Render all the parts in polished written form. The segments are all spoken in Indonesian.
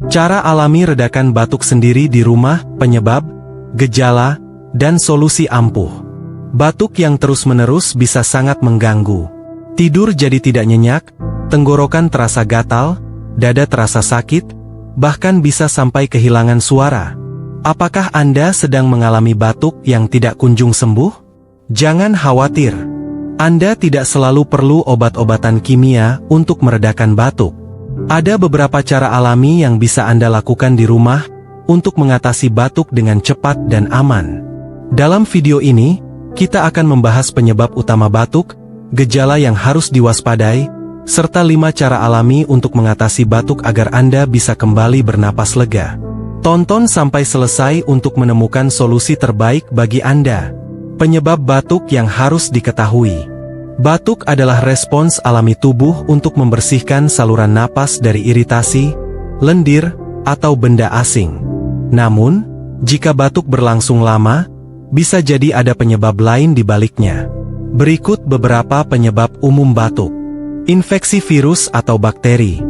Cara alami redakan batuk sendiri di rumah, penyebab, gejala, dan solusi ampuh. Batuk yang terus-menerus bisa sangat mengganggu. Tidur jadi tidak nyenyak, tenggorokan terasa gatal, dada terasa sakit, bahkan bisa sampai kehilangan suara. Apakah Anda sedang mengalami batuk yang tidak kunjung sembuh? Jangan khawatir. Anda tidak selalu perlu obat-obatan kimia untuk meredakan batuk. Ada beberapa cara alami yang bisa Anda lakukan di rumah untuk mengatasi batuk dengan cepat dan aman. Dalam video ini, kita akan membahas penyebab utama batuk, gejala yang harus diwaspadai, serta 5 cara alami untuk mengatasi batuk agar Anda bisa kembali bernapas lega. Tonton sampai selesai untuk menemukan solusi terbaik bagi Anda. Penyebab batuk yang harus diketahui. Batuk adalah respons alami tubuh untuk membersihkan saluran napas dari iritasi, lendir, atau benda asing. Namun, jika batuk berlangsung lama, bisa jadi ada penyebab lain di baliknya. Berikut beberapa penyebab umum batuk. Infeksi virus atau bakteri.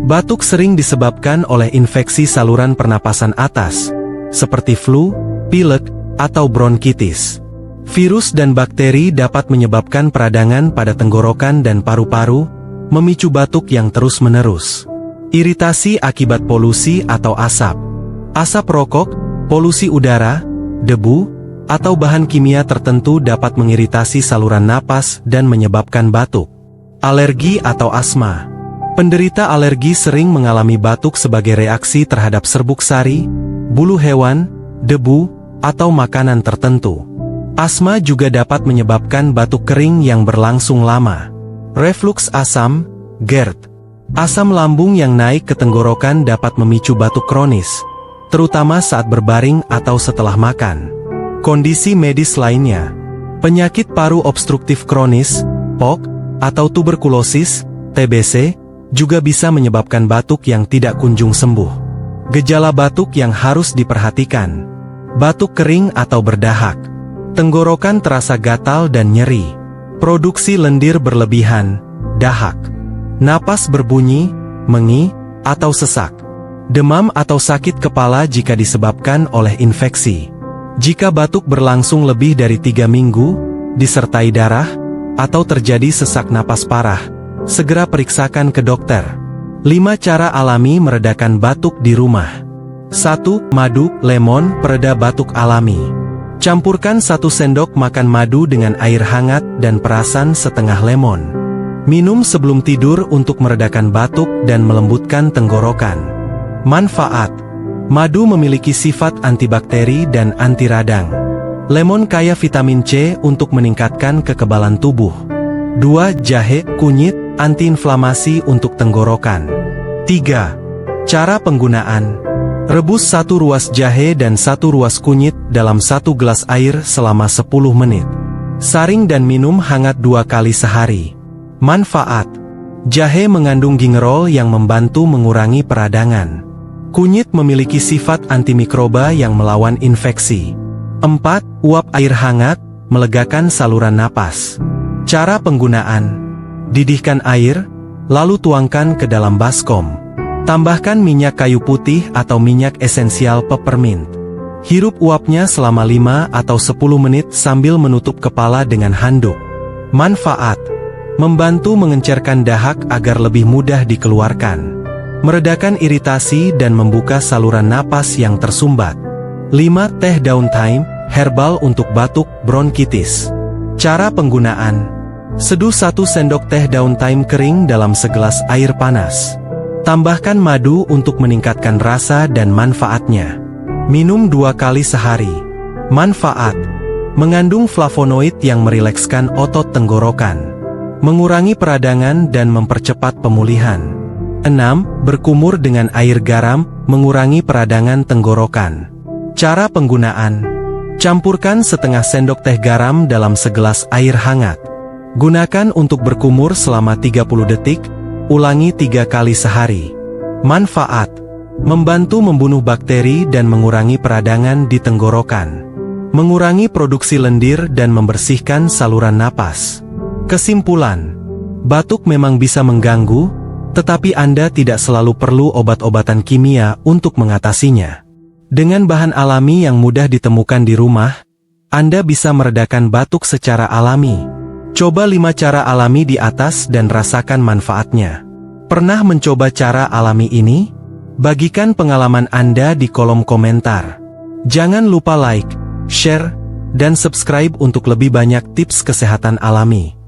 Batuk sering disebabkan oleh infeksi saluran pernapasan atas, seperti flu, pilek, atau bronkitis. Virus dan bakteri dapat menyebabkan peradangan pada tenggorokan dan paru-paru, memicu batuk yang terus-menerus. Iritasi akibat polusi atau asap. Asap rokok, polusi udara, debu, atau bahan kimia tertentu dapat mengiritasi saluran napas dan menyebabkan batuk. Alergi atau asma. Penderita alergi sering mengalami batuk sebagai reaksi terhadap serbuk sari, bulu hewan, debu, atau makanan tertentu. Asma juga dapat menyebabkan batuk kering yang berlangsung lama. Reflux asam, GERD. Asam lambung yang naik ke tenggorokan dapat memicu batuk kronis, terutama saat berbaring atau setelah makan. Kondisi medis lainnya. Penyakit paru obstruktif kronis, POK, atau tuberkulosis, TBC, juga bisa menyebabkan batuk yang tidak kunjung sembuh. Gejala batuk yang harus diperhatikan. Batuk kering atau berdahak. Tenggorokan terasa gatal dan nyeri. Produksi lendir berlebihan, dahak. Napas berbunyi, mengi, atau sesak. Demam atau sakit kepala jika disebabkan oleh infeksi. Jika batuk berlangsung lebih dari 3 minggu, disertai darah, atau terjadi sesak napas parah, segera periksakan ke dokter. 5 cara alami meredakan batuk di rumah. 1. Madu, lemon, pereda batuk alami. Campurkan 1 sendok makan madu dengan air hangat dan perasan setengah lemon. Minum sebelum tidur untuk meredakan batuk dan melembutkan tenggorokan. Manfaat. Madu memiliki sifat antibakteri dan anti radang. Lemon kaya vitamin C untuk meningkatkan kekebalan tubuh. 2. Jahe, kunyit, antiinflamasi untuk tenggorokan. 3. Cara penggunaan. Rebus 1 ruas jahe dan 1 ruas kunyit dalam 1 gelas air selama 10 menit. Saring dan minum hangat 2 kali sehari. Manfaat. Jahe mengandung gingerol yang membantu mengurangi peradangan. Kunyit memiliki sifat antimikroba yang melawan infeksi. 4. Uap air hangat, melegakan saluran napas. Cara penggunaan. Didihkan air, lalu tuangkan ke dalam baskom. Tambahkan minyak kayu putih atau minyak esensial peppermint. Hirup uapnya selama 5 atau 10 menit sambil menutup kepala dengan handuk. Manfaat. Membantu mengencerkan dahak agar lebih mudah dikeluarkan. Meredakan iritasi dan membuka saluran napas yang tersumbat. 5. Teh daun thyme, herbal untuk batuk, bronkitis. Cara penggunaan. Seduh 1 sendok teh daun thyme kering dalam segelas air panas. Tambahkan madu untuk meningkatkan rasa dan manfaatnya. Minum 2 kali sehari. Manfaat. Mengandung flavonoid yang merilekskan otot tenggorokan. Mengurangi peradangan dan mempercepat pemulihan. 6. Berkumur dengan air garam, mengurangi peradangan tenggorokan. Cara penggunaan. Campurkan setengah sendok teh garam dalam segelas air hangat. Gunakan untuk berkumur selama 30 detik, ulangi 3 kali sehari. Manfaat. Membantu membunuh bakteri dan mengurangi peradangan di tenggorokan. Mengurangi produksi lendir dan membersihkan saluran napas. Kesimpulan. Batuk memang bisa mengganggu, Tetapi Anda tidak selalu perlu obat-obatan kimia untuk mengatasinya. Dengan bahan alami yang mudah ditemukan di rumah, Anda bisa meredakan batuk secara alami. Coba 5 cara alami di atas dan rasakan manfaatnya. Pernah mencoba cara alami ini? Bagikan pengalaman Anda di kolom komentar. Jangan lupa like, share, dan subscribe untuk lebih banyak tips kesehatan alami.